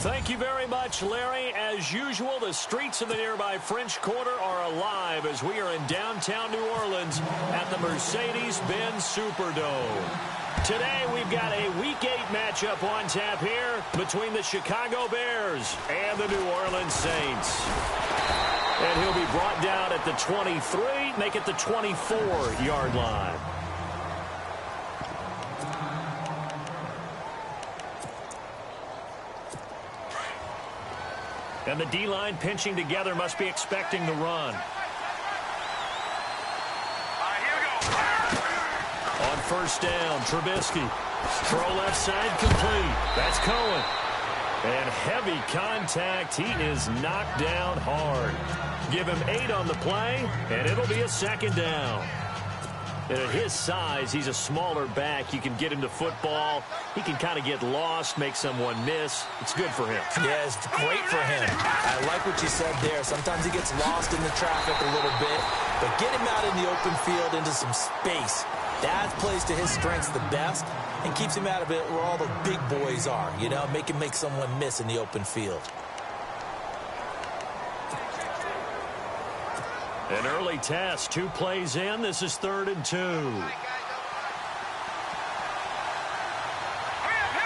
Thank you very much, Larry. As usual, the streets of the nearby French Quarter are alive as we are in downtown New Orleans at the Mercedes-Benz Superdome. Today, we've got a Week 8 matchup on tap here between the Chicago Bears and the New Orleans Saints. And he'll be brought down at the 23, make it the 24-yard line. And the D-line pinching together must be expecting the run. On first down, Trubisky. Throw left side complete. That's Cohen. And heavy contact. He is knocked down hard. Give him 8 on the play, and it'll be a second down. And at his size, he's a smaller back. You can get him to football. He can kind of get lost, make someone miss. It's good for him. Yeah, it's great for him. I like what you said there. Sometimes he gets lost in the traffic a little bit, but get him out in the open field into some space. That plays to his strengths the best and keeps him out of it where all the big boys are, you know, make him make someone miss in the open field. An early test, 2 plays in. This is 3rd and 2. Here we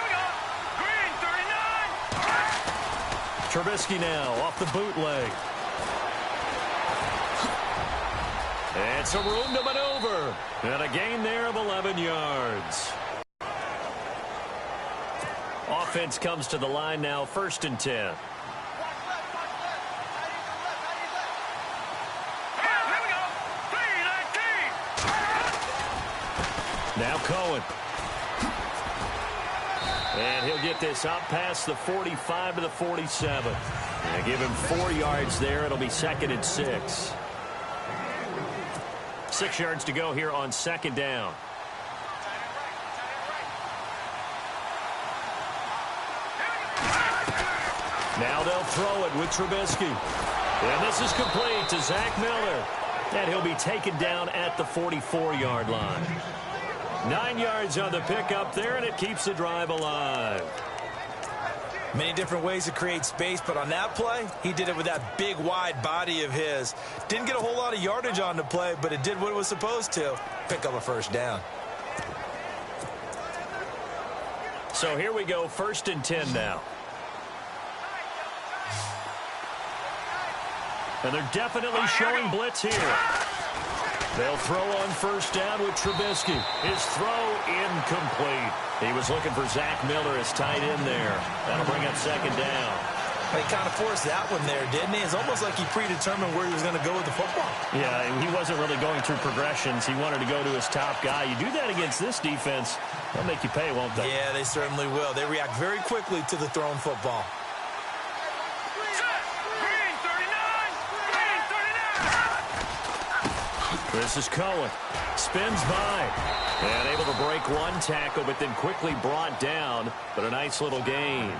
go. Green, 39. Trubisky now off the bootleg. It's a room to maneuver. And a gain there of 11 yards. Offense comes to the line now, 1st and 10. Now Cohen. And he'll get this out past the 45 to the 47. And give him 4 yards there. It'll be 2nd and 6. 6 yards to go here on 2nd down. Now they'll throw it with Trubisky. And this is complete to Zach Miller. And he'll be taken down at the 44-yard line. 9 yards on the pickup there, and it keeps the drive alive. Many different ways to create space, but on that play, he did it with that big, wide body of his. Didn't get a whole lot of yardage on the play, but it did what it was supposed to. Pick up a 1st down. So here we go, 1st and 10 now. And they're definitely showing blitz here. They'll throw on 1st down with Trubisky. His throw incomplete. He was looking for Zach Miller as tight end there. That'll bring up 2nd down. He kind of forced that one there, didn't he? It's almost like he predetermined where he was going to go with the football. Yeah, he wasn't really going through progressions. He wanted to go to his top guy. You do that against this defense, they'll make you pay, won't they? Yeah, they certainly will. They react very quickly to the thrown football. This is Cohen. Spins by. And able to break one tackle, but then quickly brought down. But a nice little gain.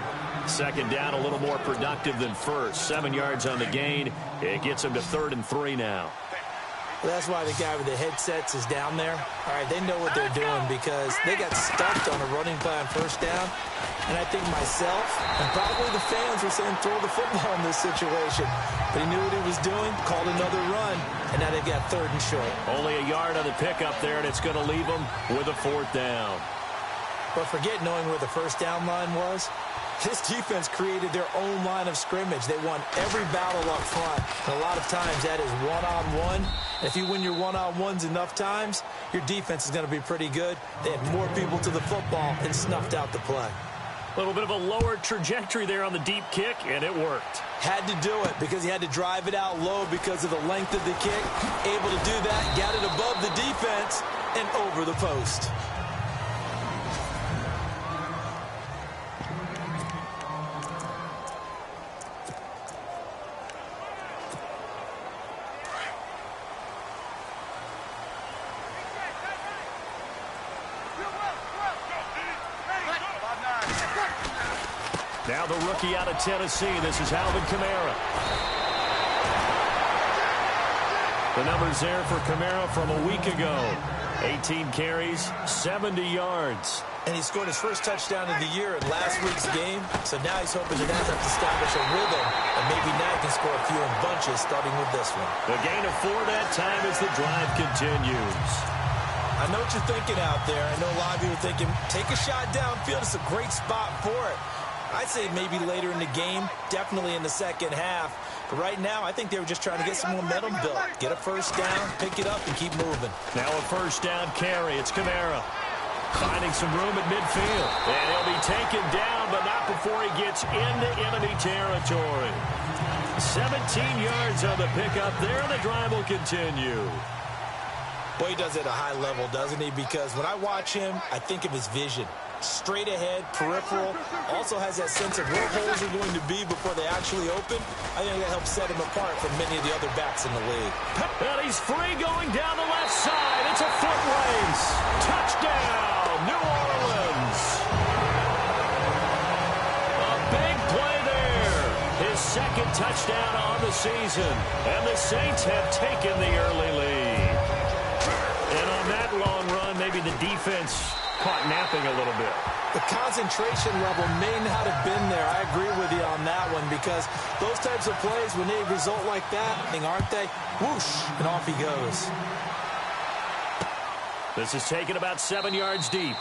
2nd down, a little more productive than 1st. 7 yards on the gain. It gets him to 3rd and 3 now. Well, that's why the guy with the headsets is down there. All right, they know what they're doing because they got stumped on a running play on 1st down. And I think myself and probably the fans were saying throw the football in this situation. But he knew what he was doing, called another run, and now they've got 3rd and short. Only a yard on the pickup there, and it's going to leave them with a 4th down. But forget knowing where the 1st down line was. This defense created their own line of scrimmage. They won every battle up front. And a lot of times that is one-on-one. If you win your one-on-ones enough times, your defense is going to be pretty good. They had more people to the football and snuffed out the play. A little bit of a lower trajectory there on the deep kick, and it worked. Had to do it because he had to drive it out low because of the length of the kick. Able to do that, got it above the defense and over the post. Now the rookie out of Tennessee. This is Alvin Kamara. The numbers there for Kamara from a week ago. 18 carries, 70 yards. And he scored his first touchdown of the year in last week's game. So now he's hoping to establish a rhythm. And maybe now he can score a few in bunches, starting with this one. The gain of 4 that time as the drive continues. I know what you're thinking out there. I know a lot of you are thinking, take a shot downfield. It's a great spot for it. I'd say maybe later in the game, definitely in the second half. But right now, I think they were just trying to get some momentum built. Get a first down, pick it up, and keep moving. Now a first down carry. It's Kamara. Finding some room at midfield. And he'll be taken down, but not before he gets into enemy territory. 17 yards on the pickup there, and the drive will continue. Boy, he does it at a high level, doesn't he? Because when I watch him, I think of his vision. Straight ahead, peripheral. Also has that sense of where holes are going to be before they actually open. I think that helps set him apart from many of the other backs in the league. And he's free going down the left side. It's a foot race. Touchdown, New Orleans. A big play there. His second touchdown on the season. And the Saints have taken the early lead. And on that long run, maybe the defense caught napping a little bit. The concentration level may not have been there. I agree with you on that one because those types of plays, when they result like that, aren't they? Whoosh, and off he goes. This is taken about 7 yards deep.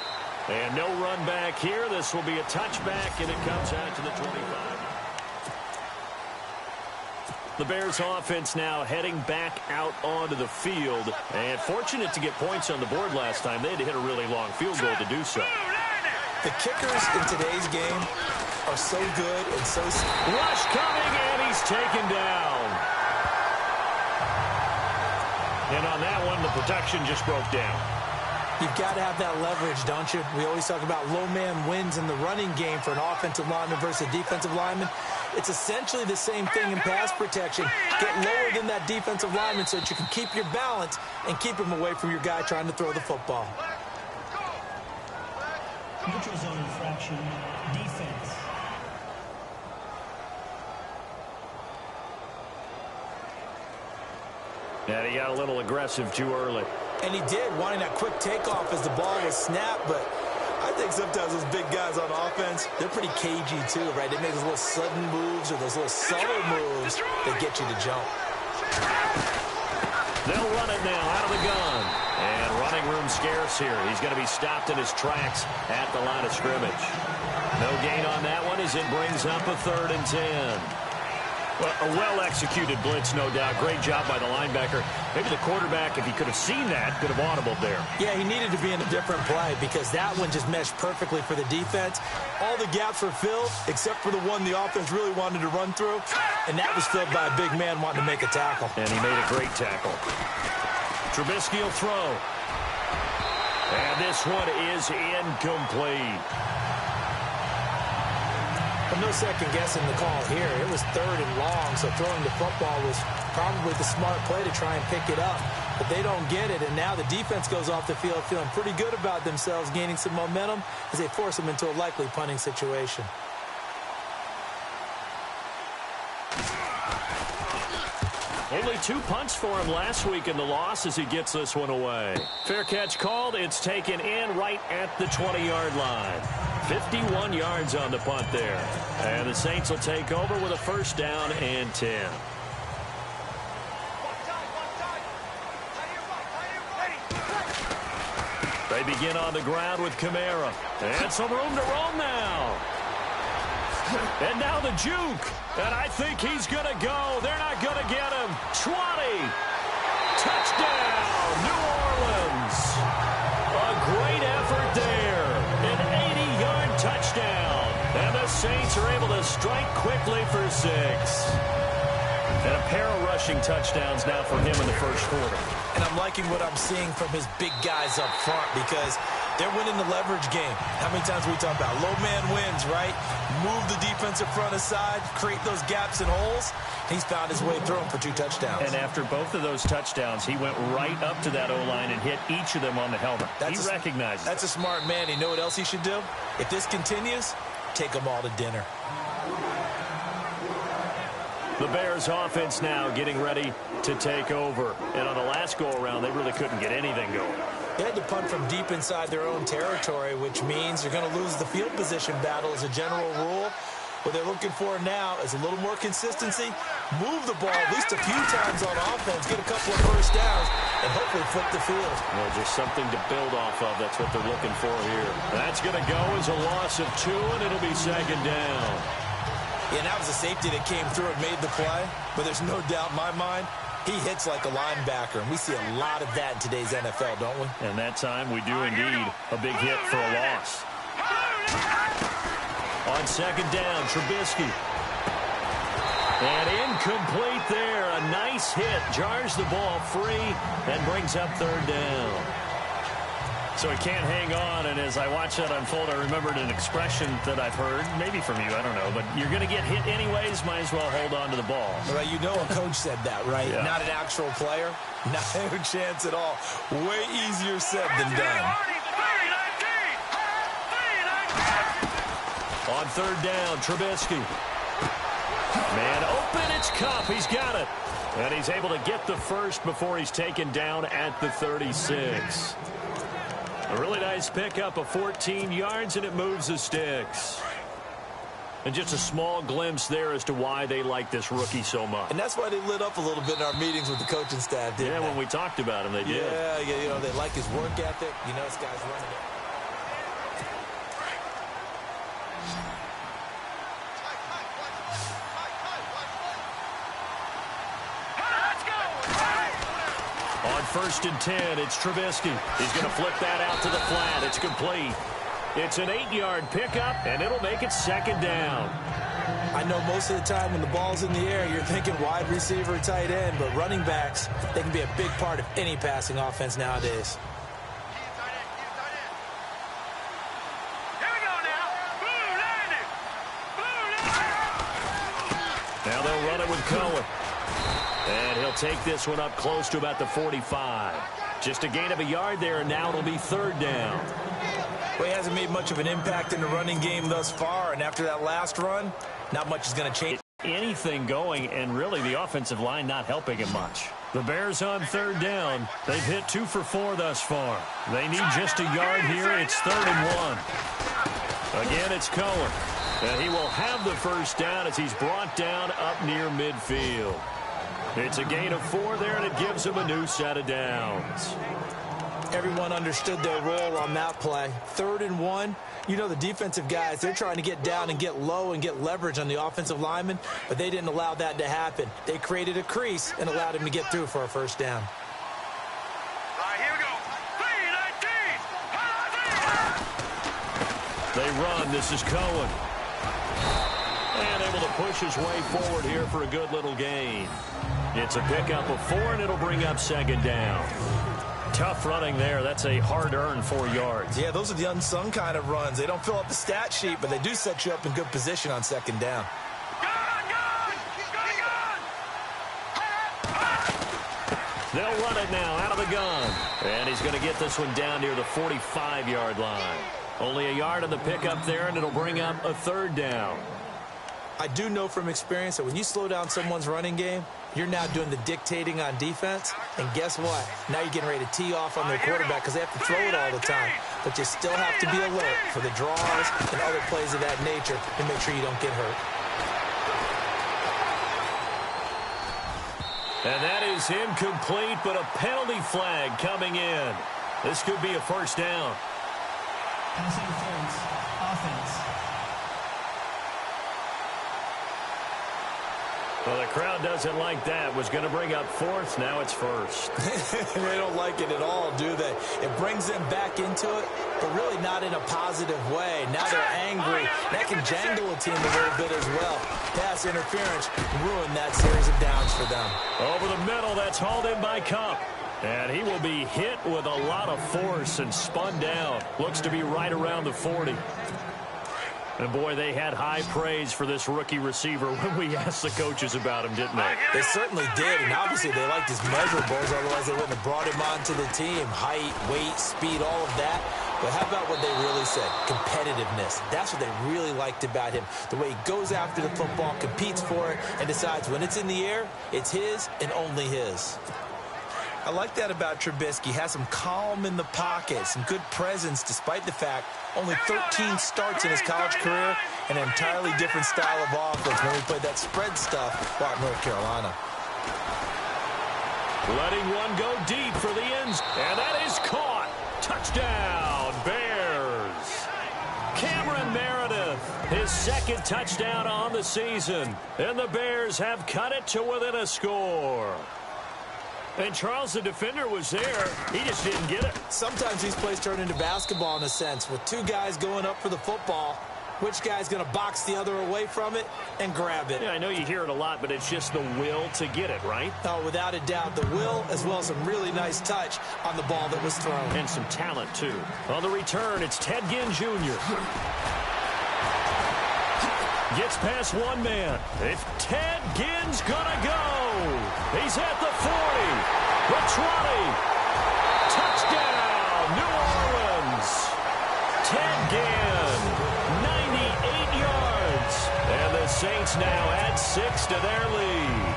And no run back here. This will be a touchback, and it comes out to the 25. The Bears offense now heading back out onto the field. And fortunate to get points on the board last time. They had to hit a really long field goal to do so. The kickers in today's game are so good and so... Rush coming, and he's taken down. And on that one, the protection just broke down. You've got to have that leverage, don't you? We always talk about low man wins in the running game for an offensive lineman versus a defensive lineman. It's essentially the same thing in pass protection. Get lower than that defensive lineman so that you can keep your balance and keep him away from your guy trying to throw the football. Neutral zone infraction, defense. And he got a little aggressive too early. And he did, wanting that quick takeoff as the ball was snapped, but I think sometimes those big guys on offense, they're pretty cagey too, right? They make those little sudden moves or those little subtle moves that get you to jump. They'll run it now out of the gun. And running room scarce here. He's going to be stopped in his tracks at the line of scrimmage. No gain on that one as it brings up a 3rd and 10. Well, a well-executed blitz, no doubt. Great job by the linebacker. Maybe the quarterback, if he could have seen that, could have audibled there. Yeah, he needed to be in a different play because that one just meshed perfectly for the defense. All the gaps were filled except for the one the offense really wanted to run through, and that was filled by a big man wanting to make a tackle. And he made a great tackle. Trubisky will throw. And this one is incomplete. No second guessing the call here. It was 3rd and long, so throwing the football was probably the smart play to try and pick it up. But they don't get it, and now the defense goes off the field feeling pretty good about themselves, gaining some momentum as they force them into a likely punting situation. Only 2 punts for him last week in the loss as he gets this one away. Fair catch called. It's taken in right at the 20-yard line. 51 yards on the punt there. And the Saints will take over with a first down and 10. They begin on the ground with Kamara. And some room to roam now. And now the juke. And I think he's going to go. They're not going to get him. 20. Touchdown, New Orleans. A great effort there. An 80-yard touchdown. And the Saints are able to strike quickly for 6. And a pair of rushing touchdowns now for him in the first quarter. And I'm liking what I'm seeing from his big guys up front because they're winning the leverage game. How many times we talk about low man wins, right? Move the defensive front aside, create those gaps and holes. He's found his way through them for 2 touchdowns. And after both of those touchdowns, he went right up to that O-line and hit each of them on the helmet. He recognizes That's a smart man. You know what else he should do? If this continues, take them all to dinner. The Bears offense now getting ready to take over. And on the last go-around, they really couldn't get anything going. They had to punt from deep inside their own territory, which means you're going to lose the field position battle as a general rule. What they're looking for now is a little more consistency, move the ball at least a few times on offense, get a couple of first downs, and hopefully flip the field. Well, just something to build off of. That's what they're looking for here. That's going to go as a loss of 2, and it'll be second down. Yeah, and that was a safety that came through and made the play, but there's no doubt in my mind, he hits like a linebacker, and we see a lot of that in today's NFL, don't we? And that time we do indeed a big hit for a loss. On second down, Trubisky. And incomplete there. A nice hit. Jars the ball free and brings up third down. So he can't hang on, and as I watch that unfold, I remembered an expression that I've heard, maybe from you, I don't know, but you're going to get hit anyways, might as well hold on to the ball. Well, you know a coach said that, right? Yeah. Not an actual player. Not a chance at all. Way easier said than done. On third down, Trubisky. Man open, it's Kupp. He's got it. And he's able to get the first before he's taken down at the 36. A really nice pickup of 14 yards, and it moves the sticks. And just a small glimpse there as to why they like this rookie so much. And that's why they lit up a little bit in our meetings with the coaching staff, didn't they? When we talked about him, they did. Yeah, you know, they like his work ethic. You know, this guy's running it. On first and 10, it's Trubisky. He's going to flip that out to the flat. It's complete. It's an 8-yard pickup, and it'll make it second down. I know most of the time when the ball's in the air, you're thinking wide receiver, tight end, but running backs, they can be a big part of any passing offense nowadays. Now they'll run it with Cohen. And he'll take this one up close to about the 45. Just a gain of a yard there, and now it'll be third down. Well, he hasn't made much of an impact in the running game thus far, and after that last run, not much is going to change. Anything going, and really the offensive line not helping him much. The Bears on third down. They've hit 2 for 4 thus far. They need just a yard here. It's 3rd and 1. Again, it's Cohen. And he will have the first down as he's brought down up near midfield. It's a gain of 4 there, and it gives him a new set of downs. Everyone understood their role on that play. 3rd and 1. You know, the defensive guys, they're trying to get down and get low and get leverage on the offensive lineman, but they didn't allow that to happen. They created a crease and allowed him to get through for a first down. Here we go. 3-19. They run. This is Cohen. And able to push his way forward here for a good little gain. It's a pickup of 4, and it'll bring up second down. Tough running there. That's a hard-earned 4 yards. Yeah, those are the unsung kind of runs. They don't fill up the stat sheet, but they do set you up in good position on second down. They'll run it now out of the gun. And he's going to get this one down near the 45-yard line. Only a yard on the pickup there, and it'll bring up a third down. I do know from experience that when you slow down someone's running game, you're now doing the dictating on defense. And guess what? Now you're getting ready to tee off on their quarterback because they have to throw it all the time. But you still have to be alert for the draws and other plays of that nature to make sure you don't get hurt. And that is incomplete, but a penalty flag coming in. This could be a first down. Pass interference, offense. Well, the crowd doesn't like that. Was going to bring up 4th. Now it's 1st. They don't like it at all, do they? It brings them back into it, but really not in a positive way. Now they're angry. That can jangle a team a little bit as well. Pass interference ruined that series of downs for them. Over the middle, that's hauled in by Kupp. And he will be hit with a lot of force and spun down. Looks to be right around the 40. And, boy, they had high praise for this rookie receiver when we asked the coaches about him, didn't they? They certainly did, and obviously they liked his measurables, otherwise they wouldn't have brought him onto the team. Height, weight, speed, all of that. But how about what they really said? Competitiveness. That's what they really liked about him. The way he goes after the football, competes for it, and decides when it's in the air, it's his and only his. I like that about Trubisky. Has some calm in the pocket, some good presence, despite the fact only 13 starts in his college career, and an entirely different style of offense when we played that spread stuff while at North Carolina. Letting one go deep for the ends, and that is caught. Touchdown, Bears. Cameron Meredith, his second touchdown on the season, and the Bears have cut it to within a score. And Charles, the defender, was there. He just didn't get it. Sometimes these plays turn into basketball in a sense, with two guys going up for the football. Which guy's going to box the other away from it and grab it? Yeah, I know you hear it a lot, but it's just the will to get it, right? Oh, without a doubt, the will as well as some really nice touch on the ball that was thrown. And some talent, too. On the return, it's Ted Ginn Jr. Gets past one man. If Ted Ginn's gonna go. He's at the 40, the 20. Touchdown, New Orleans. Ted Ginn, 98 yards. And the Saints now add 6 to their lead.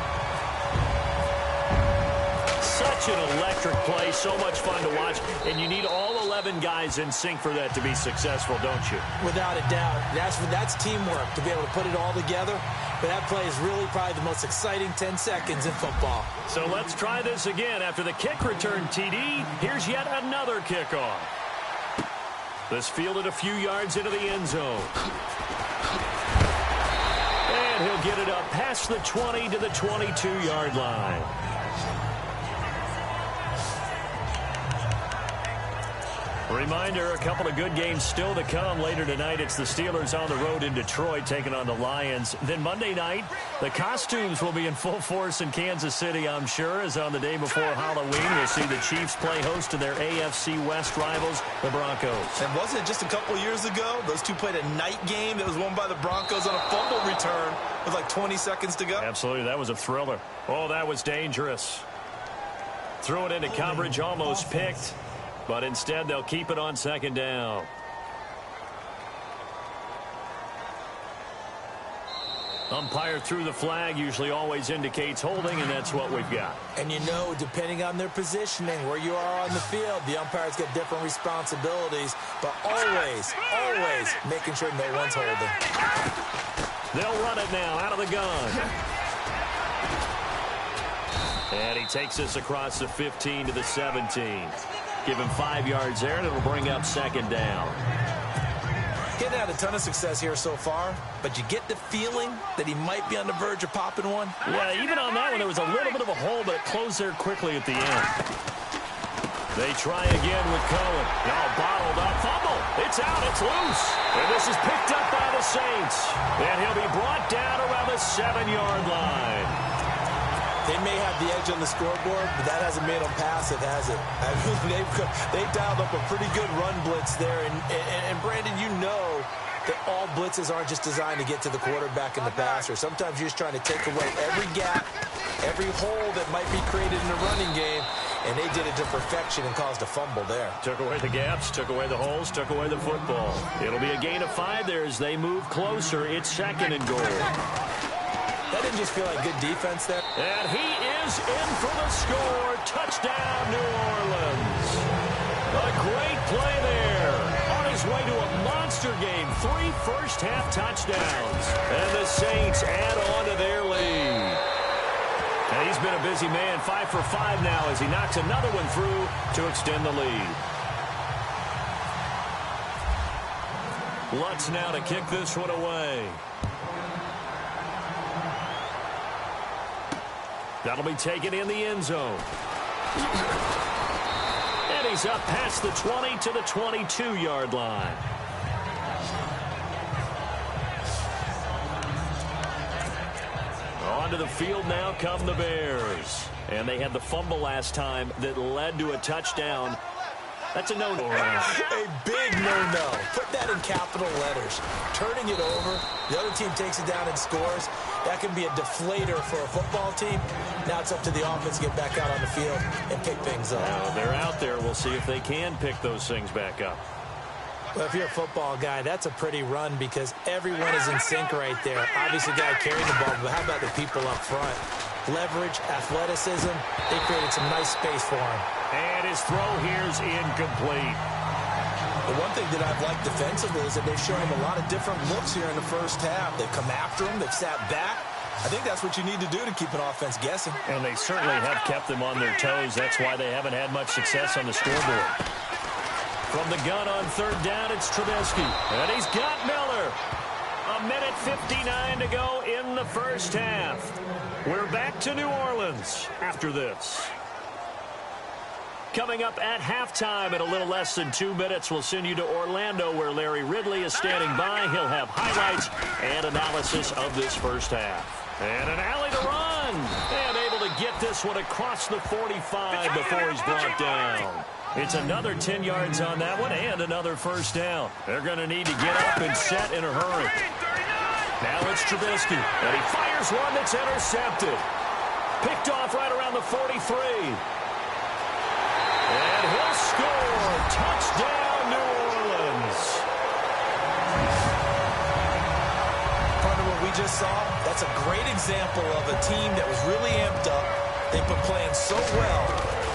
Such an electric play, so much fun to watch, and you need all 11 guys in sync for that to be successful, don't you? Without a doubt. That's teamwork to be able to put it all together, but that play is really probably the most exciting 10 seconds in football. So let's try this again. After the kick return TD, here's yet another kickoff. This fielded a few yards into the end zone. And he'll get it up past the 20 to the 22-yard line. Reminder, a couple of good games still to come. Later tonight, it's the Steelers on the road in Detroit taking on the Lions. Then Monday night, the costumes will be in full force in Kansas City, I'm sure, as on the day before Halloween, we'll see the Chiefs play host to their AFC West rivals, the Broncos. And wasn't it just a couple years ago, those two played a night game that was won by the Broncos on a fumble return with like 20 seconds to go? Absolutely, that was a thriller. Oh, that was dangerous. Threw it into coverage, almost picked. But instead, they'll keep it on second down. Umpire threw the flag, usually always indicates holding, and that's what we've got. And you know, depending on their positioning, where you are on the field, the umpires get different responsibilities, but always making sure no one's holding. They'll run it now out of the gun. And he takes us across the 15 to the 17. Give him 5 yards there, and it'll bring up second down. Getting had a ton of success here so far, but you get the feeling that he might be on the verge of popping one. Yeah, even on that one, there was a little bit of a hole, but it closed there quickly at the end. They try again with Cohen. Now bottled up. Fumble. It's out. It's loose. And this is picked up by the Saints. And he'll be brought down around the 7-yard line. They may have the edge on the scoreboard, but that hasn't made them passive, has it? I mean, they've dialed up a pretty good run blitz there. And Brandon, you know that all blitzes aren't just designed to get to the quarterback and the passer. Sometimes you're just trying to take away every gap, every hole that might be created in the running game, and they did it to perfection and caused a fumble there. Took away the gaps, took away the holes, took away the football. It'll be a gain of 5 there as they move closer. It's second and goal. That didn't just feel like good defense there. And he is in for the score. Touchdown, New Orleans. A great play there. On his way to a monster game. 3 first-half touchdowns. And the Saints add on to their lead. And he's been a busy man. 5 for 5 now as he knocks another one through to extend the lead. Lutz now to kick this one away. That'll be taken in the end zone. And he's up past the 20 to the 22-yard line. Onto the field now come the Bears. And they had the fumble last time that led to a touchdown. That's a no-no. A big no-no. Put that in capital letters. Turning it over, the other team takes it down and scores. That can be a deflator for a football team. Now it's up to the offense to get back out on the field and pick things up. Now they're out there. We'll see if they can pick those things back up. Well, if you're a football guy, that's a pretty run because everyone is in sync right there. Obviously, the guy carrying the ball, but how about the people up front? leverage, athleticism. They created some nice space for him. And his throw here's incomplete. The one thing that I've liked defensively is that they've shown him a lot of different looks here in the first half. They've come after him. They've sat back. I think that's what you need to do to keep an offense guessing. And they certainly have kept them on their toes. That's why they haven't had much success on the scoreboard. From the gun on third down, it's Trubisky. And he's got Miller. 1:59 to go in the first half. We're back to New Orleans after this. Coming up at halftime in a little less than 2 minutes, we'll send you to Orlando where Larry Ridley is standing by. He'll have highlights and analysis of this first half. And an alley to run. And able to get this one across the 45 before he's brought down. It's another 10 yards on that one and another first down. They're going to need to get up and set in a hurry. Now it's Trubisky. And he fires one that's intercepted. Picked off right around the 43. And he'll score. Touchdown, New Orleans. Part of what we just saw, that's a great example of a team that was really amped up. They've been playing so well,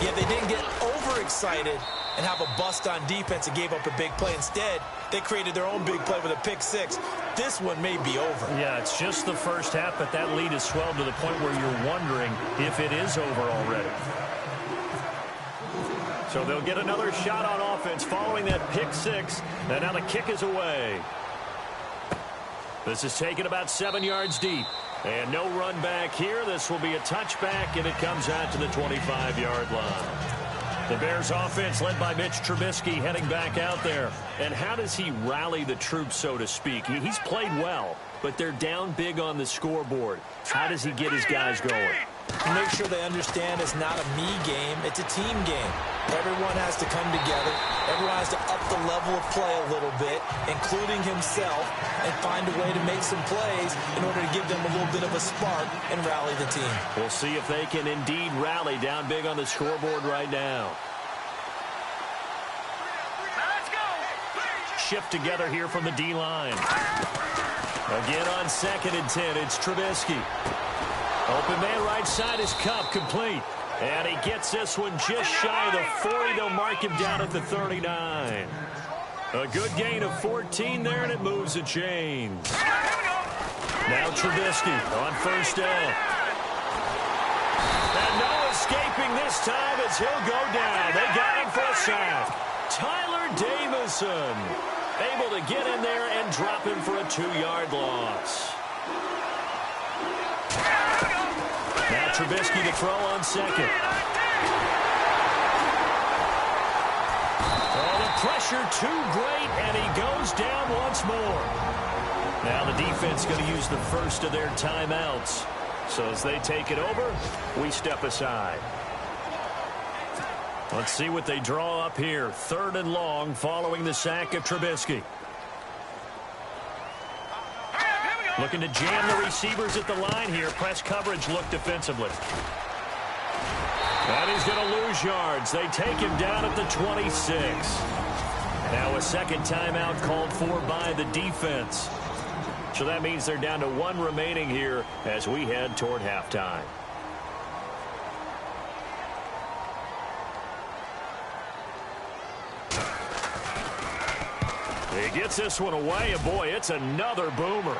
yet they didn't get overexcited and have a bust on defense and gave up a big play. Instead, they created their own big play with a pick six. This one may be over. Yeah, it's just the first half, but that lead has swelled to the point where you're wondering if it is over already. So they'll get another shot on offense following that pick six. And now the kick is away. This is taken about 7 yards deep. And no run back here. This will be a touchback, and it comes out to the 25-yard line. The Bears offense led by Mitch Trubisky heading back out there. And how does he rally the troops, so to speak? He's played well, but they're down big on the scoreboard. How does he get his guys going? Make sure they understand it's not a me game, it's a team game. Everyone has to come together. Everyone has to up the level of play a little bit, including himself, and find a way to make some plays in order to give them a little bit of a spark and rally the team. We'll see if they can indeed rally down big on the scoreboard right now. Shift together here from the D-line. Again on 2nd and 10, it's Trubisky. Open man right side is Cup, complete. And he gets this one just shy of the 40. They'll mark him down at the 39. A good gain of 14 there, and it moves the chains. Now Trubisky on first down. And no escaping this time as he'll go down. They got him for a sack. Tyler Davison able to get in there and drop him for a 2-yard loss. Now Trubisky to throw on second. Oh, the pressure too great, and he goes down once more. Now the defense going to use the first of their timeouts. So as they take it over, we step aside. Let's see what they draw up here. 3rd and long following the sack of Trubisky. Looking to jam the receivers at the line here. Press coverage look defensively. And he's going to lose yards. They take him down at the 26. Now a second timeout called for by the defense. So that means they're down to 1 remaining here as we head toward halftime. He gets this one away, and boy, it's another boomer.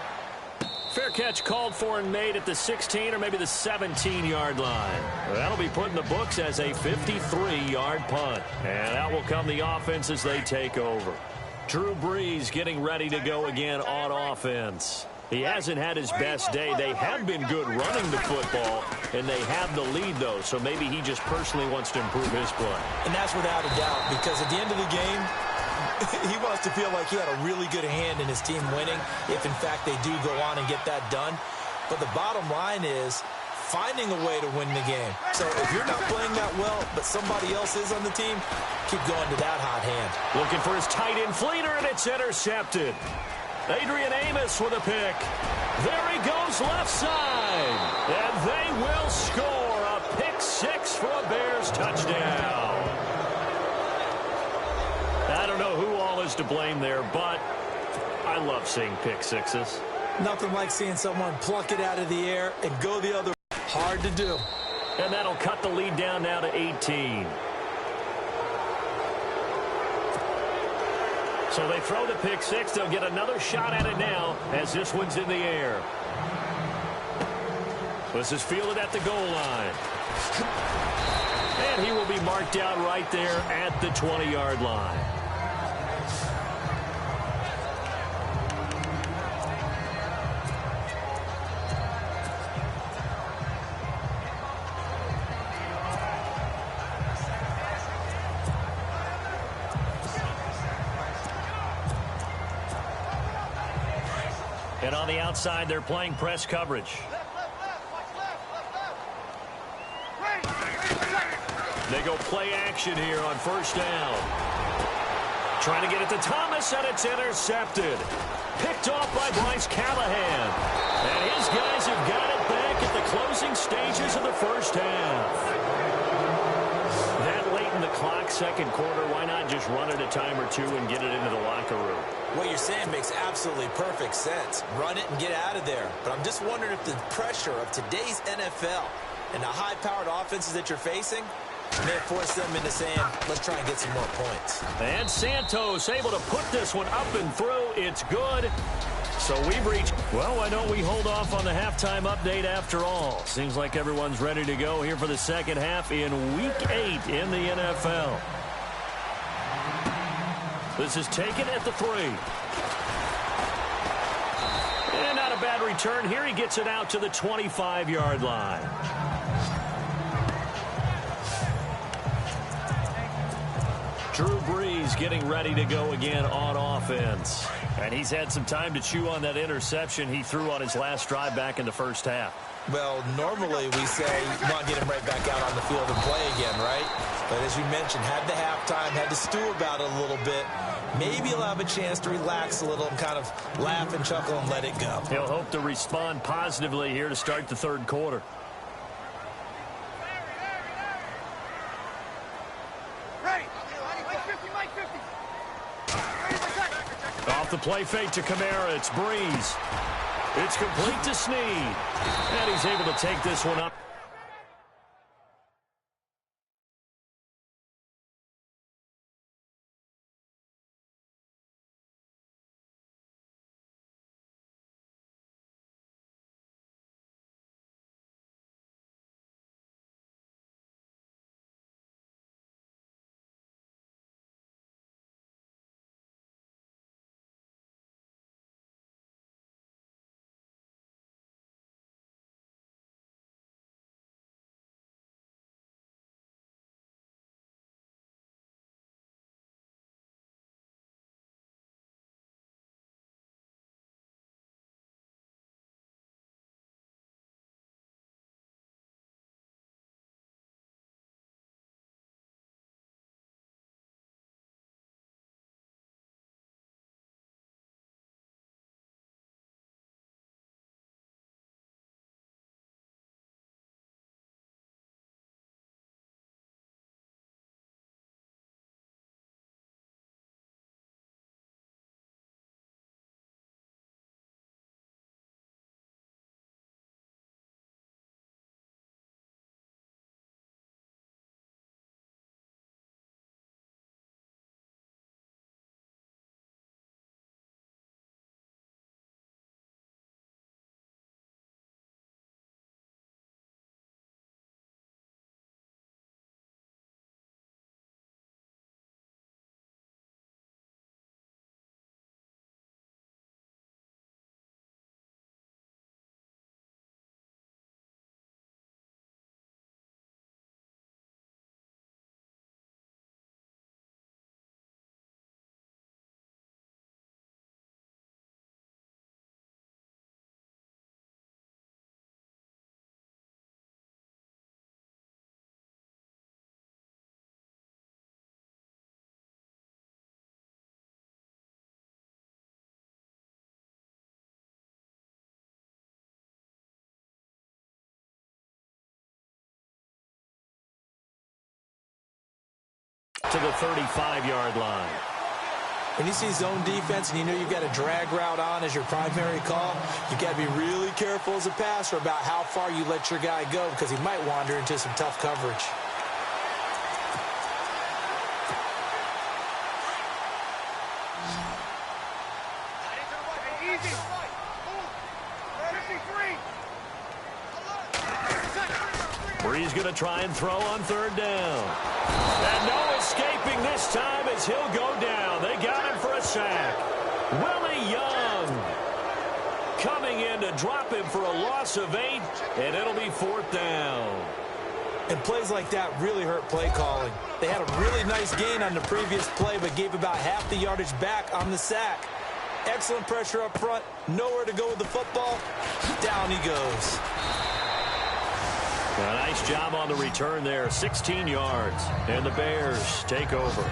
Fair catch called for and made at the 16 or maybe the 17-yard line. That'll be put in the books as a 53-yard punt. And out will come the offense as they take over. Drew Brees getting ready to go again on offense. He hasn't had his best day. They have been good running the football, and they have the lead, though. So maybe he just personally wants to improve his play. And that's without a doubt, because at the end of the game, he wants to feel like he had a really good hand in his team winning, if in fact they do go on and get that done. But the bottom line is finding a way to win the game. So if you're not playing that well, but somebody else is on the team, keep going to that hot hand. Looking for his tight end Fleeter, and it's intercepted. Adrian Amos with a pick. There he goes left side. And they will score a pick six for a Bears touchdown. I don't know who all is to blame there, but I love seeing pick sixes. Nothing like seeing someone pluck it out of the air and go the other way. Hard to do. And that'll cut the lead down now to 18. So they throw the pick six. They'll get another shot at it now as this one's in the air. This is fielded at the goal line. And he will be marked out right there at the 20-yard line. And on the outside, they're playing press coverage. They go play action here on first down. Trying to get it to Thomas, and it's intercepted. Picked off by Bryce Callahan. And his guys have got it back at the closing stages of the first half. That late in the clock, second quarter, why not just run it a time or two and get it into the locker room? What you're saying makes absolutely perfect sense. Run it and get out of there. But I'm just wondering if the pressure of today's NFL and the high-powered offenses that you're facing may have forced them into saying, let's try and get some more points. And Santos able to put this one up and through. It's good. So we've reached, well, why don't we hold off on the halftime update after all? Seems like everyone's ready to go here for the second half in Week 8 in the NFL. This is taken at the 3. And not a bad return here. He gets it out to the 25-yard line. Drew Brees getting ready to go again on offense. And he's had some time to chew on that interception he threw on his last drive back in the first half. Well, normally we say you want to get him right back out on the field and play again, right? But as you mentioned, had the halftime, had to stew about it a little bit. Maybe he'll have a chance to relax a little and kind of laugh and chuckle and let it go. He'll hope to respond positively here to start the third quarter. Off the play fake to Kamara, it's Breeze. It's complete to Snead. And he's able to take this one up. To the 35-yard line. When you see zone defense and you know you've got a drag route on as your primary call, you've got to be really careful as a passer about how far you let your guy go because he might wander into some tough coverage. Bree's going to try and throw on third down. And no escaping this time as he'll go down. They got him for a sack. Willie Young coming in to drop him for a loss of 8, and it'll be 4th down. And plays like that really hurt play calling. They had a really nice gain on the previous play, but gave about half the yardage back on the sack. Excellent pressure up front. Nowhere to go with the football. Down he goes. A nice job on the return there. 16 yards. And the Bears take over.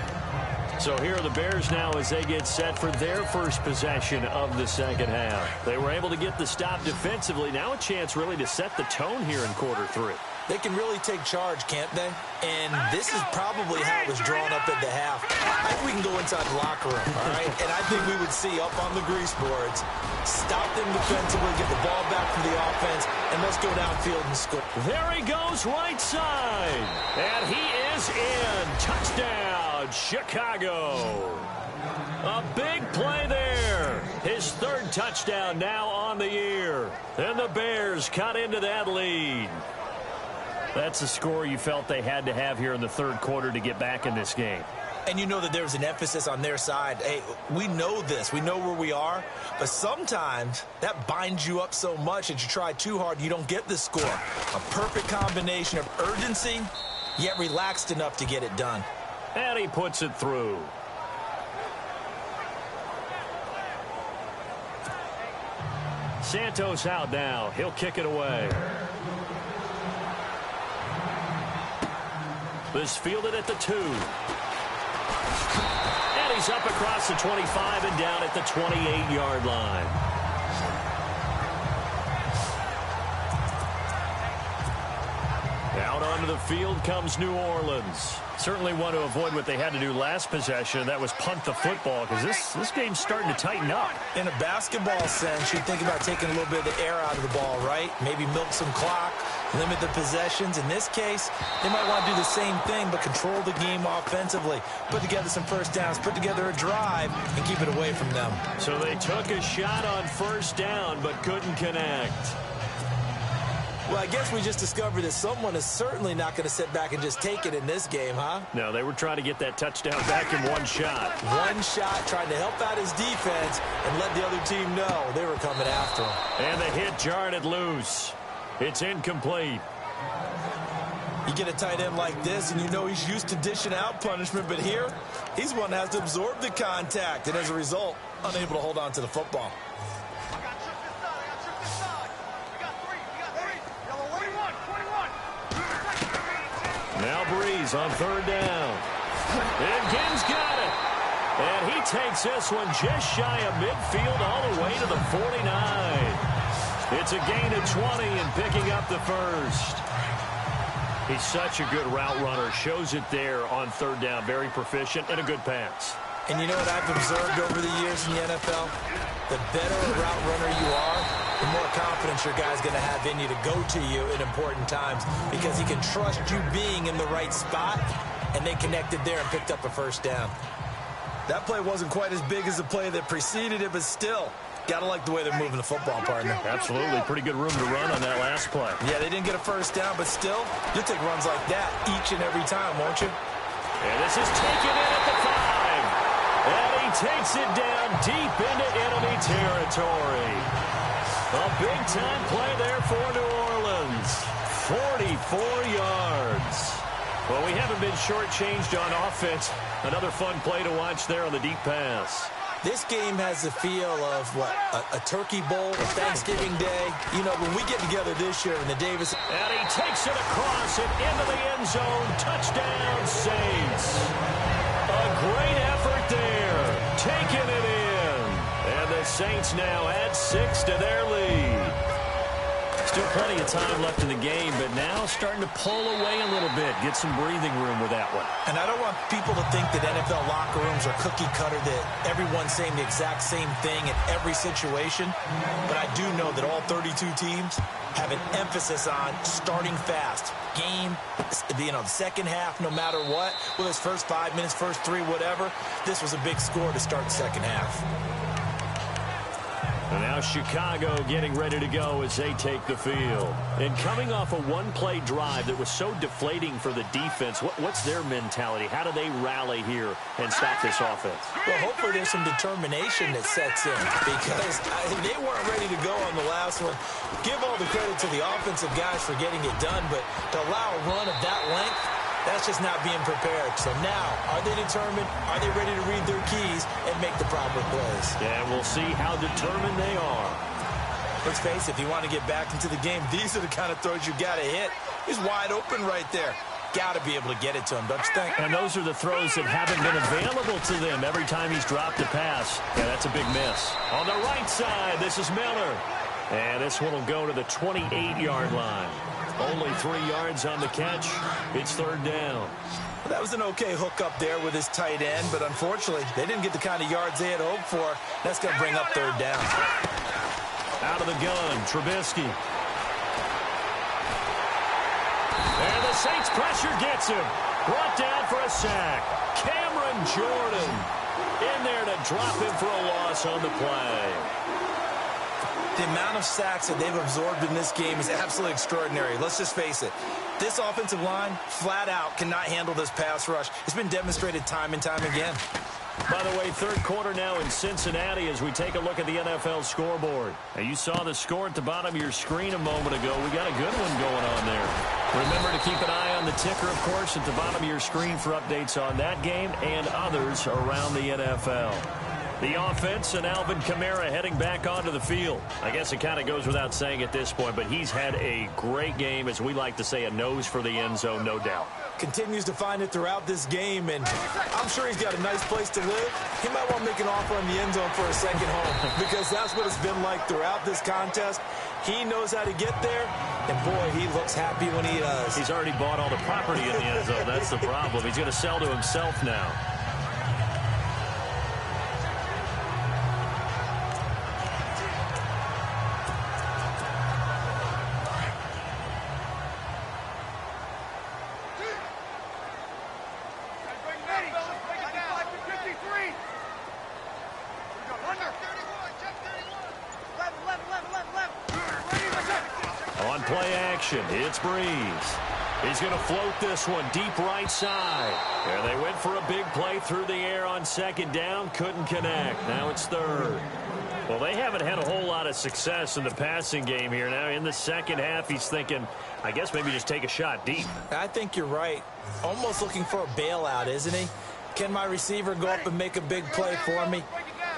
So here are the Bears now as they get set for their first possession of the second half. They were able to get the stop defensively. Now a chance really to set the tone here in quarter 3. They can really take charge, can't they? And this is probably how it was drawn up at the half. I think we can go inside the locker room, all right? And I think we would see up on the grease boards, stop them defensively, get the ball back from the offense, and let's go downfield and score. There he goes right side. And he is in. Touchdown, Chicago. A big play there. His 3rd touchdown now on the year. And the Bears cut into that lead. That's a score you felt they had to have here in the 3rd quarter to get back in this game. And you know that there's an emphasis on their side. Hey, we know this. We know where we are. But sometimes that binds you up so much that you try too hard, you don't get the score. A perfect combination of urgency, yet relaxed enough to get it done. And he puts it through. Santos out now. He'll kick it away. This fielded at the 2. And he's up across the 25 and down at the 28-yard line. Out onto the field comes New Orleans. Certainly want to avoid what they had to do last possession. That was punt the football because this game's starting to tighten up. In a basketball sense, you think about taking a little bit of the air out of the ball, right? Maybe milk some clock, limit the possessions. In this case, they might want to do the same thing but control the game offensively. Put together some first downs, put together a drive, and keep it away from them. So they took a shot on first down but couldn't connect. Well, I guess we just discovered that someone is certainly not going to sit back and just take it in this game, huh? No, they were trying to get that touchdown back in one shot. One shot, trying to help out his defense and let the other team know they were coming after him. And the hit jarred it loose. It's incomplete. You get a tight end like this, and you know he's used to dishing out punishment, but here, he's one that has to absorb the contact, and as a result, unable to hold on to the football. Now Breeze on third down. And Gibbs got it. And he takes this one just shy of midfield all the way to the 49. It's a gain of 20 and picking up the first. He's such a good route runner. Shows it there on third down. Very proficient and a good pass. And you know what I've observed over the years in the NFL? The better a route runner you are, the more confidence your guy's going to have in you to go to you in important times because he can trust you being in the right spot, and they connected there and picked up a first down. That play wasn't quite as big as the play that preceded it, but still, got to like the way they're moving the football, partner. Absolutely. Pretty good room to run on that last play. Yeah, they didn't get a first down, but still, you'll take runs like that each and every time, won't you? And this is taken in at the 5. And he takes it down deep into enemy territory. A big-time play there for New Orleans. 44 yards. Well, we haven't been shortchanged on offense. Another fun play to watch there on the deep pass. This game has the feel of, what, a turkey bowl, a Thanksgiving day. You know, when we get together this year in the Davis. And he takes it across and into the end zone. Touchdown, Saints. A great effort there. Taking it in. And the Saints now add 6 to their lead. Still plenty of time left in the game, but now starting to pull away a little bit. Get some breathing room with that one. And I don't want people to think that NFL locker rooms are cookie cutter, that everyone's saying the exact same thing in every situation. But I do know that all 32 teams have an emphasis on starting fast. Game, the second half, no matter what, whether it's first 5 minutes, first 3, whatever, this was a big score to start the second half. And now Chicago getting ready to go as they take the field. And coming off a one-play drive that was so deflating for the defense, what's their mentality? How do they rally here and stop this offense? Well, hopefully there's some determination that sets in, because they weren't ready to go on the last one. Give all the credit to the offensive guys for getting it done, but to allow a run of that length, that's just not being prepared. So now, are they determined? Are they ready to read their keys and make the proper plays? Yeah, we'll see how determined they are. Let's face it, if you want to get back into the game, these are the kind of throws you got to hit. He's wide open right there. Got to be able to get it to him, don't you think? And those are the throws that haven't been available to them every time he's dropped a pass. Yeah, that's a big miss. On the right side, this is Miller. And this one will go to the 28-yard line. Only 3 yards on the catch. It's third down. Well, that was an okay hook up there with his tight end, but unfortunately, they didn't get the kind of yards they had hoped for. That's going to bring up third down. Out of the gun, Trubisky. And the Saints pressure gets him. Brought down for a sack. Cameron Jordan in there to drop him for a loss on the play. The amount of sacks that they've absorbed in this game is absolutely extraordinary. Let's just face it. This offensive line, flat out, cannot handle this pass rush. It's been demonstrated time and time again. By the way, third quarter now in Cincinnati as we take a look at the NFL scoreboard. Now, you saw the score at the bottom of your screen a moment ago. We got a good one going on there. Remember to keep an eye on the ticker, of course, at the bottom of your screen for updates on that game and others around the NFL. The offense and Alvin Kamara heading back onto the field. I guess it kind of goes without saying at this point, but he's had a great game, as we like to say, a nose for the end zone, no doubt. Continues to find it throughout this game, and I'm sure he's got a nice place to live. He might want to make an offer on the end zone for a second home, because that's what it's been like throughout this contest. He knows how to get there, and boy, he looks happy when he does. He's already bought all the property in the end zone. That's the problem. He's going to sell to himself now. On play action, it's Breeze. He's going to float this one deep right side. And they went for a big play through the air on second down. Couldn't connect. Now it's third. Well, they haven't had a whole lot of success in the passing game here. Now in the second half, he's thinking, I guess maybe just take a shot deep. I think you're right. Almost looking for a bailout, isn't he? Can my receiver go up and make a big play for me?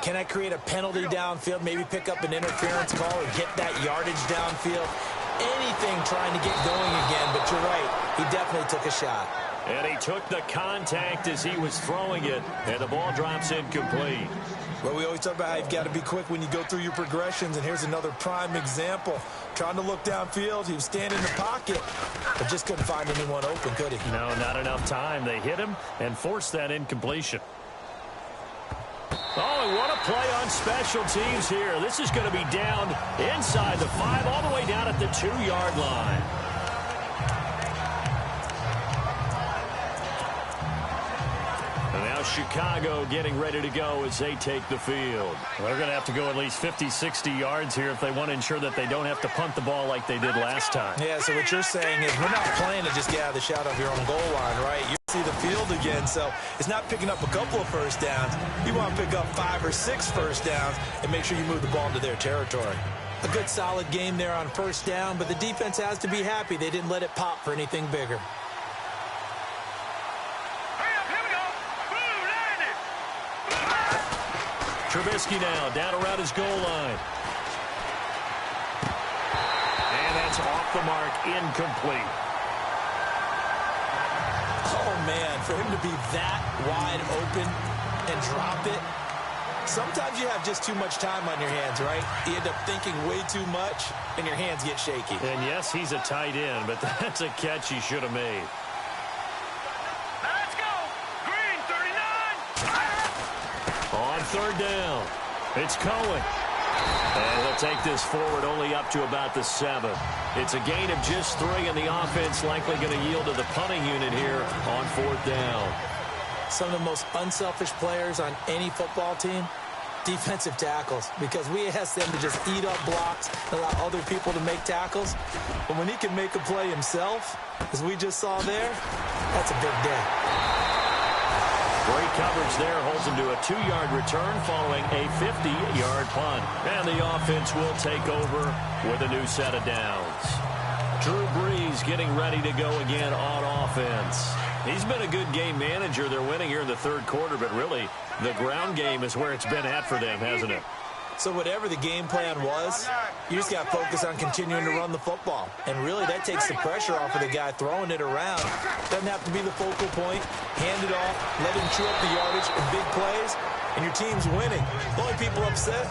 Can I create a penalty downfield, maybe pick up an interference call or get that yardage downfield? Anything trying to get going again, but you're right. He definitely took a shot. And he took the contact as he was throwing it, and the ball drops incomplete. Well, we always talk about how you've got to be quick when you go through your progressions, and here's another prime example. Trying to look downfield, he was standing in the pocket, but just couldn't find anyone open, could he? No, not enough time. They hit him and forced that incompletion. Oh, and what a play on special teams here. This is going to be down inside the 5, all the way down at the 2-yard line. And now Chicago getting ready to go as they take the field. Well, they're going to have to go at least 50, 60 yards here if they want to ensure that they don't have to punt the ball like they did last time. Yeah, so what you're saying is we're not playing to just get out of the shadow of your own goal line, right? You see the field again, so it's not picking up a couple of first downs. You want to pick up 5 or 6 first downs and make sure you move the ball into their territory. A good solid game there on first down, but the defense has to be happy they didn't let it pop for anything bigger. Trubisky now down around his goal line. And that's off the mark, incomplete. Oh, man, for him to be that wide open and drop it, Sometimes you have just too much time on your hands, right? You end up thinking way too much, and your hands get shaky. And yes, he's a tight end, but that's a catch he should have made. Let's go. Green, 39. On third down, it's Cohen. And they'll take this forward only up to about the 7. It's a gain of just 3, and the offense likely going to yield to the punting unit here on fourth down. Some of the most unselfish players on any football team, defensive tackles, because we ask them to just eat up blocks and allow other people to make tackles. But when he can make a play himself, as we just saw there, that's a big day. Great coverage there, holds him to a 2-yard return following a 50-yard punt. And the offense will take over with a new set of downs. Drew Brees getting ready to go again on offense. He's been a good game manager. They're winning here in the third quarter, but really the ground game is where it's been at for them, hasn't it? So whatever the game plan was, you just got to focus on continuing to run the football. And really, that takes the pressure off of the guy throwing it around. Doesn't have to be the focal point. Hand it off, let him chew up the yardage in big plays, and your team's winning. The only people upset,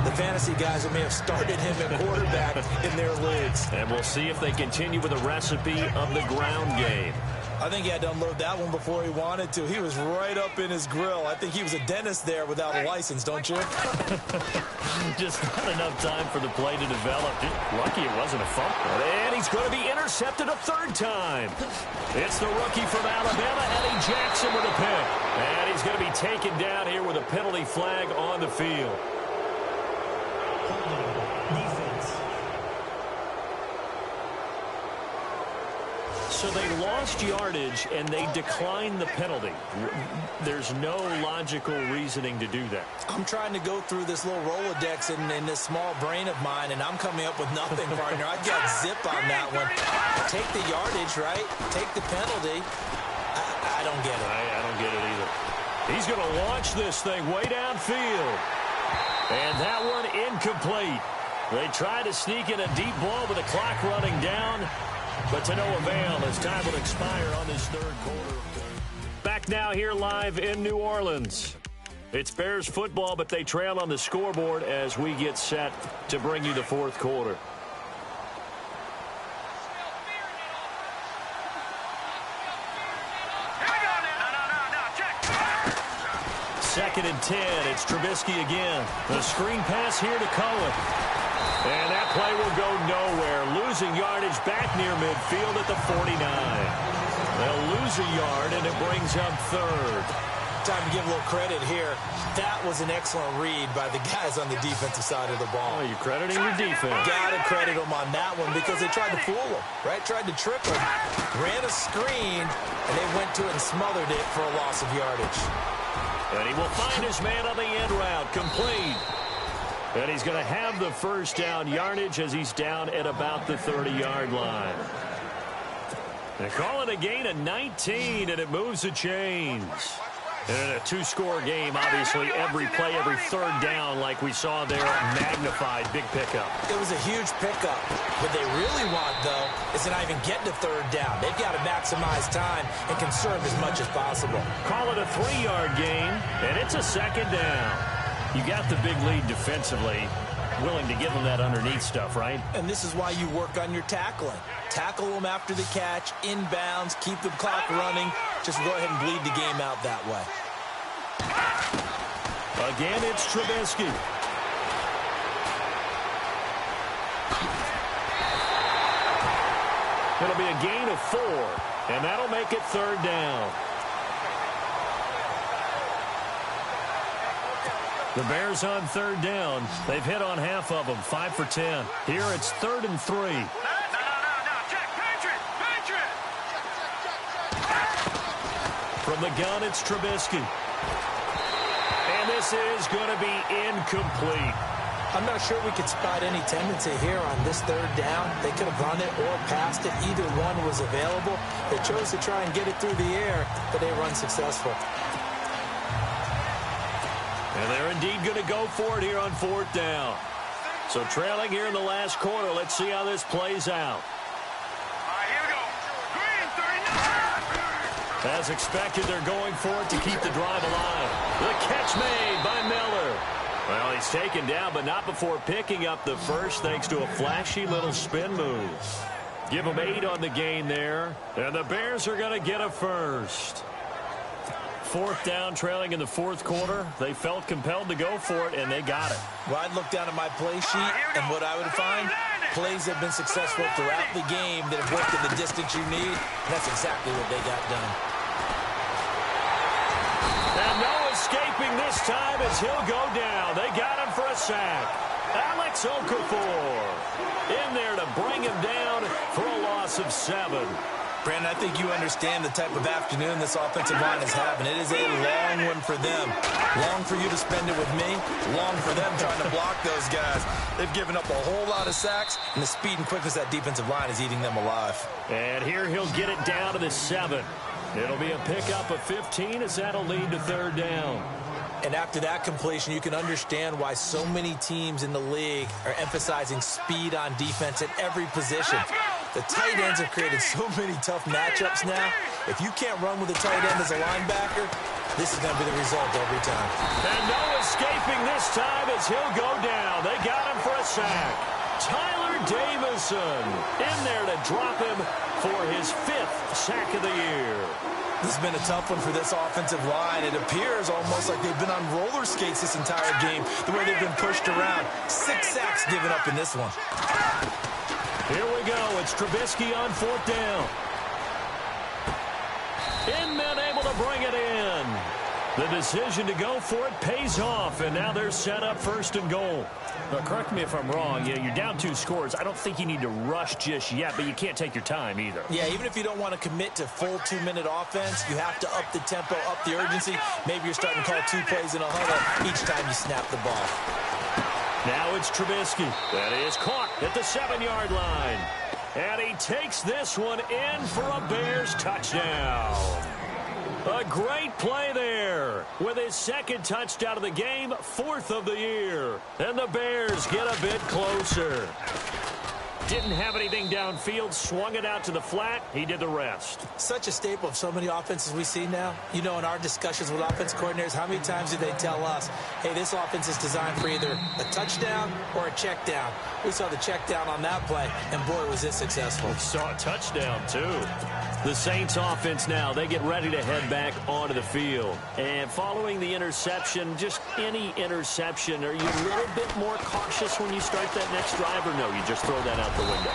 the fantasy guys who may have started him at quarterback in their leagues. And we'll see if they continue with a recipe of the ground game. I think he had to unload that one before he wanted to. He was right up in his grill. I think he was a dentist there without a license, don't you? Just not enough time for the play to develop. Just lucky it wasn't a fumble. And he's going to be intercepted a third time. It's the rookie from Alabama, Eddie Jackson, with a pick. And he's going to be taken down here with a penalty flag on the field. Defense. So they lost yardage, and they declined the penalty. There's no logical reasoning to do that. I'm trying to go through this little Rolodex in this small brain of mine, and I'm coming up with nothing, partner. I got zip on that one. Take the yardage, right? Take the penalty. I don't get it. I don't get it either. He's going to launch this thing way downfield. And that one incomplete. They try to sneak in a deep ball with the clock running down, but to no avail as time will expire on this third quarter. Back now here live in New Orleans. It's Bears football, but they trail on the scoreboard as we get set to bring you the fourth quarter. Second and 10. It's Trubisky again. The screen pass here to Cohen. And that play will go nowhere. Losing yardage back near midfield at the 49. They'll lose a yard, and it brings up third. Time to give a little credit here. That was an excellent read by the guys on the defensive side of the ball. Oh, you're crediting your defense. Got to credit them on that one because they tried to fool them, right? Tried to trip them. Ran a screen, and they went to it and smothered it for a loss of yardage. And he will find his man on the end route. Complete. And he's going to have the first down yardage as he's down at about the 30-yard line. They call it a gain of 19, and it moves the chains. And in a two-score game, obviously, every play, every third down, like we saw there, magnified, big pickup. It was a huge pickup. What they really want, though, is to not even get to third down. They've got to maximize time and conserve as much as possible. Call it a 3-yard gain, and it's a second down. You got the big lead defensively, willing to give them that underneath stuff, right? And this is why you work on your tackling. Tackle them after the catch, inbounds, keep the clock running. Just go ahead and bleed the game out that way. Again, it's Trubisky. It'll be a gain of 4, and that'll make it third down. The Bears on third down. They've hit on half of them, 5 for 10. Here it's 3rd and 3. No, check, Patriot! From the gun, it's Trubisky. And this is going to be incomplete. I'm not sure we could spot any tendency here on this third down. They could have run it or passed it. Either one was available. They chose to try and get it through the air, but they were unsuccessful. And they're indeed going to go for it here on fourth down. So trailing here in the last quarter. Let's see how this plays out. All right, here we go. Green, 39. As expected, they're going for it to keep the drive alive. The catch made by Miller. Well, he's taken down, but not before picking up the first thanks to a flashy little spin move. Give them 8 on the gain there, and the Bears are going to get a first. 4th down, trailing in the 4th quarter. They felt compelled to go for it, and they got it. Well, I'd look down at my play sheet, and what I would find, plays have been successful throughout the game that have worked in the distance you need. That's exactly what they got done. And no escaping this time as he'll go down. They got him for a sack. Alex Okafor in there to bring him down for a loss of 7. Brandon, I think you understand the type of afternoon this offensive line is having. It is a long one for them. Long for you to spend it with me. Long for them trying to block those guys. They've given up a whole lot of sacks, and the speed and quickness of that defensive line is eating them alive. And here he'll get it down to the 7. It'll be a pickup of 15 as that'll lead to 3rd down. And after that completion, you can understand why so many teams in the league are emphasizing speed on defense at every position. The tight ends have created so many tough matchups now. If you can't run with a tight end as a linebacker, this is going to be the result every time. And no escaping this time as he'll go down. They got him for a sack. Tyler Davison in there to drop him for his 5th sack of the year. This has been a tough one for this offensive line. It appears almost like they've been on roller skates this entire game, the way they've been pushed around. 6 sacks given up in this one. Here we go. It's Trubisky on 4th down. Inman able to bring it in. The decision to go for it pays off, and now they're set up 1st and goal. Now, correct me if I'm wrong. Yeah, you're down 2 scores. I don't think you need to rush just yet, but you can't take your time either. Yeah, even if you don't want to commit to full 2-minute offense, you have to up the tempo, up the urgency. Maybe you're starting to call 2 plays in a huddle each time you snap the ball. Now it's Trubisky. That is caught at the 7-yard line. And he takes this one in for a Bears touchdown. A great play there with his 2nd touchdown of the game, 4th of the year. And the Bears get a bit closer. Didn't have anything downfield, swung it out to the flat. He did the rest. Such a staple of so many offenses we see now. You know, in our discussions with offense coordinators, how many times do they tell us, hey, this offense is designed for either a touchdown or a check down. We saw the check down on that play, and boy, was it successful. We saw a touchdown, too. The Saints offense now, they get ready to head back onto the field. And following the interception, just any interception, are you a little bit more cautious when you start that next drive, or no, you just throw that out the window?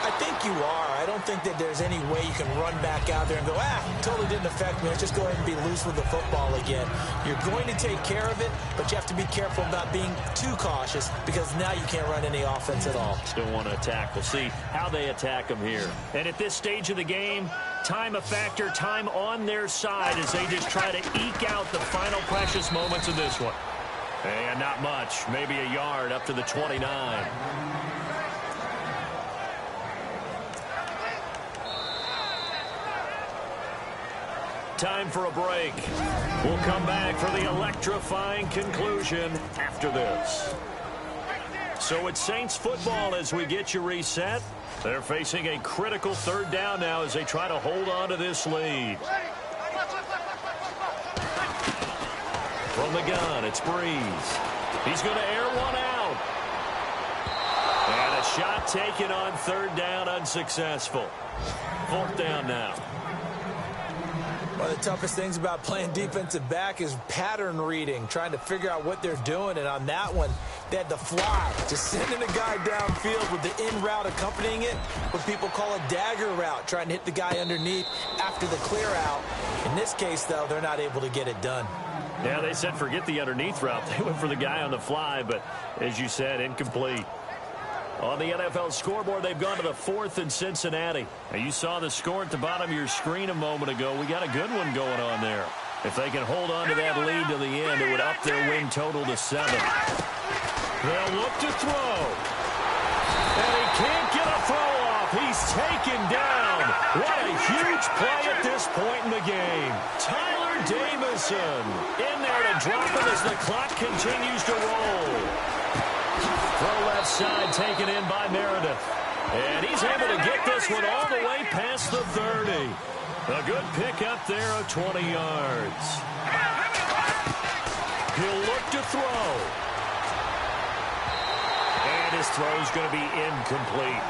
I think you are. I don't think that there's any way you can run back out there and go, totally didn't affect me. Let's just go ahead and be loose with the football again. You're going to take care of it, but you have to be careful about being too cautious because now you can't run any offense at all. Still want to attack. We'll see how they attack them here. And at this stage of the game, time a factor, time on their side as they just try to eke out the final precious moments of this one. And not much, maybe a yard up to the 29. Time for a break. We'll come back for the electrifying conclusion after this. So it's Saints football as we get you reset. They're facing a critical 3rd down now as they try to hold on to this lead. From the gun, it's Breeze. He's going to air one out. And a shot taken on 3rd down, unsuccessful. 4th down now. One of the toughest things about playing defensive back is pattern reading, trying to figure out what they're doing. And on that one, they had the fly, just sending a guy downfield with the in route accompanying it, what people call a dagger route, trying to hit the guy underneath after the clear out. In this case, though, they're not able to get it done. Yeah, they said forget the underneath route. They went for the guy on the fly, but as you said, incomplete. On the NFL scoreboard, they've gone to the 4th in Cincinnati. Now, you saw the score at the bottom of your screen a moment ago. We got a good one going on there. If they can hold on to that lead to the end, it would up their win total to 7. They'll look to throw. And he can't get a throw off. He's taken down. What a huge play at this point in the game. Tyler Davison in there to drop him as the clock continues to roll. Throw left side taken in by Meredith. And he's able to get this one all the way past the 30. A good pickup there of 20 yards. He'll look to throw. And his throw's going to be incomplete.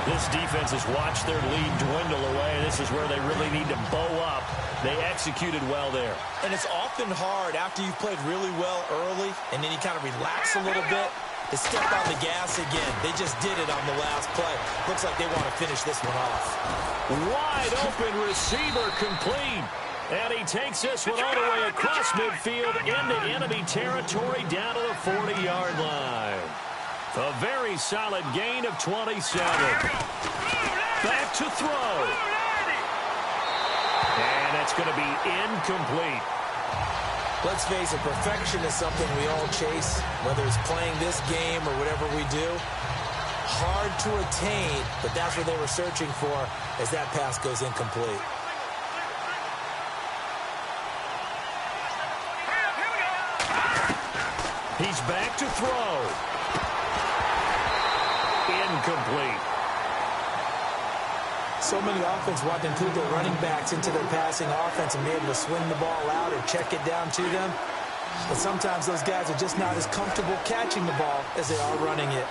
This defense has watched their lead dwindle away. This is where they really need to bow up. They executed well there. And it's often hard after you've played really well early and then you kind of relax a little bit to step on the gas again. They just did it on the last play. Looks like they want to finish this one off. Wide open receiver complete. And he takes this one all the way across midfield into enemy territory down to the 40-yard line. A very solid gain of 27. Back to throw. And that's going to be incomplete. Let's face it, perfection is something we all chase, whether it's playing this game or whatever we do. Hard to attain, but that's what they were searching for as that pass goes incomplete. He's back to throw. Incomplete. So many offenses want to include their running backs into their passing offense and be able to swing the ball out or check it down to them. But sometimes those guys are just not as comfortable catching the ball as they are running it.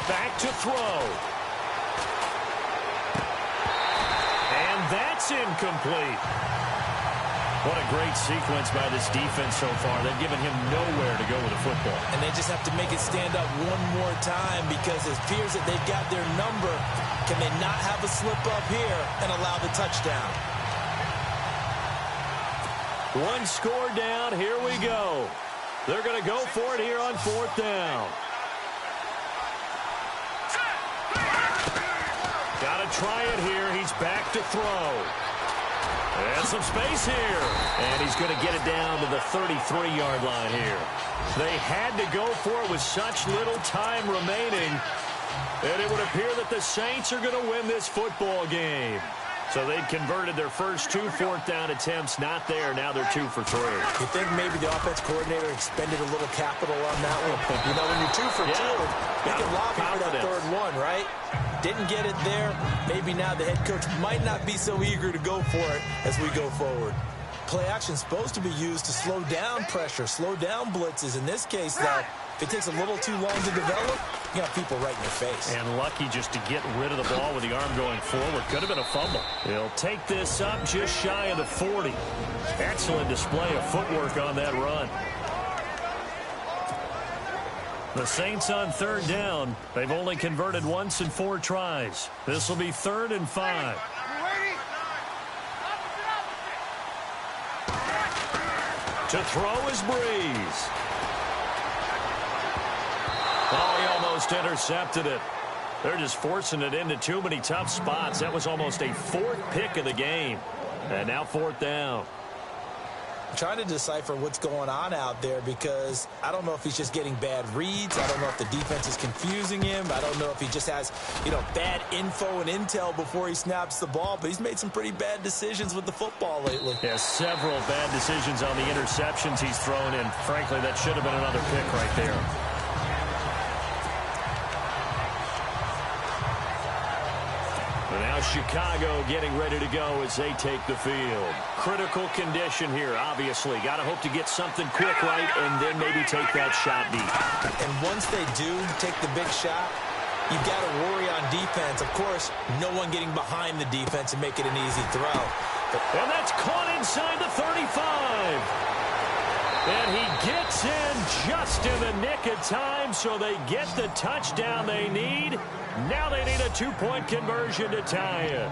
Back to throw. And that's incomplete. What a great sequence by this defense so far. They've given him nowhere to go with the football. And they just have to make it stand up one more time because it appears that they've got their number. Can they not have a slip up here and allow the touchdown? One score down. Here we go. They're going to go for it here on 4th down. Got to try it here. He's back to throw. And some space here. And he's going to get it down to the 33-yard line here. They had to go for it with such little time remaining. And it would appear that the Saints are going to win this football game. So they'd converted their first 2 4th down attempts. Not there. Now they're 2 for 3. You think maybe the offense coordinator expended a little capital on that one? You know, when you're 2 for 2, you can lobby for that third one, right? Didn't get it there. Maybe now the head coach might not be so eager to go for it as we go forward. Play action is supposed to be used to slow down pressure, slow down blitzes. In this case, though, if it takes a little too long to develop, you got people right in your face. And lucky just to get rid of the ball with the arm going forward. Could have been a fumble. He'll take this up just shy of the 40. Excellent display of footwork on that run. The Saints on 3rd down. They've only converted once in 4 tries. This will be 3rd and 5. To throw is Breeze. Oh, he almost intercepted it. They're just forcing it into too many tough spots. That was almost a 4th pick of the game. And now 4th down. I'm trying to decipher what's going on out there because I don't know if he's just getting bad reads. I don't know if the defense is confusing him. I don't know if he just has, bad info and intel before he snaps the ball. But he's made some pretty bad decisions with the football lately. Yeah, several bad decisions on the interceptions he's thrown in. Frankly, that should have been another pick right there. Now Chicago getting ready to go as they take the field. Critical condition here, obviously. Got to hope to get something quick right and then maybe take that shot deep. And once they do take the big shot, you've got to worry on defense. Of course, no one getting behind the defense and make it an easy throw. And that's caught inside the 35. And he gets in just in the nick of time, so they get the touchdown they need. Now they need a 2-point conversion to tie it.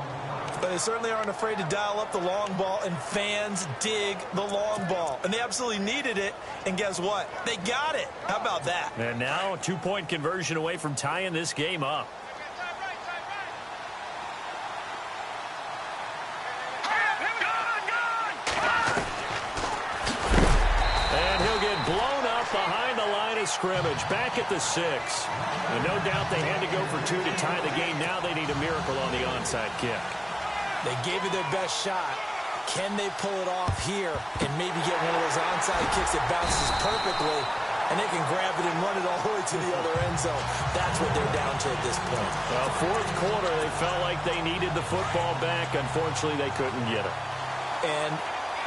But they certainly aren't afraid to dial up the long ball, and fans dig the long ball. And they absolutely needed it, and guess what? They got it. How about that? And now a 2-point conversion away from tying this game up. And he'll get blown up behind the line of scrimmage, back at the 6. And no doubt they had to go for 2 to tie the game. Now they need a miracle on the onside kick. They gave it their best shot. Can they pull it off here and maybe get one of those onside kicks that bounces perfectly? and they can grab it and run it all the way to the other end zone. That's what they're down to at this point. Well, fourth quarter, they felt like they needed the football back. Unfortunately, they couldn't get it. And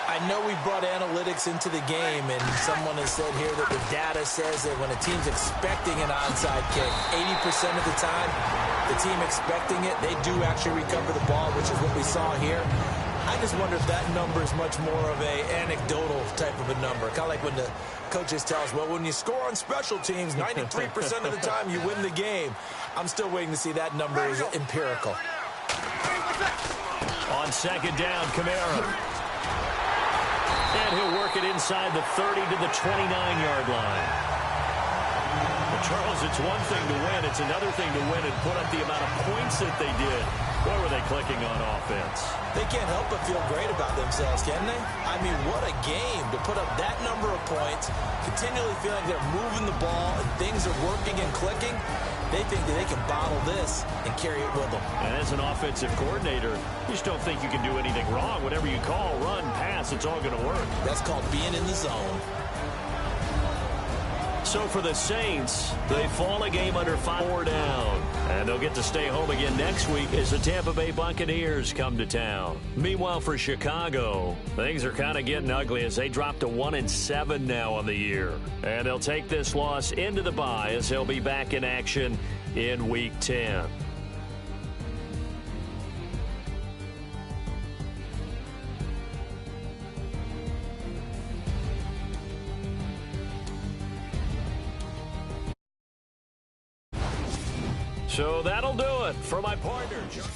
I know we brought analytics into the game, and someone has said here that the data says that when a team's expecting an onside kick, 80% of the time, the team expecting it, they do actually recover the ball, which is what we saw here. I just wonder if that number is much more of a anecdotal type of a number. Kind of like when the coaches tell us, well, when you score on special teams, 93% of the time you win the game. I'm still waiting to see that number is empirical. On second down, Kamara. And he'll work it inside the 30 to the 29-yard line. Well, Charles, it's one thing to win. It's another thing to win and put up the amount of points that they did. Boy, were they clicking on offense. They can't help but feel great about themselves, can they? I mean, what a game to put up that number of points, continually feeling they're moving the ball and things are working and clicking. They think that they can bottle this and carry it with them. And as an offensive coordinator, you just don't think you can do anything wrong. Whatever you call, run, pass, it's all going to work. That's called being in the zone. So for the Saints, they fall a game under 4 down. And they'll get to stay home again next week as the Tampa Bay Buccaneers come to town. Meanwhile, for Chicago, things are kind of getting ugly as they drop to 1-7 now on the year. And they'll take this loss into the bye as they'll be back in action in Week 10. So that'll do it for my partner, John.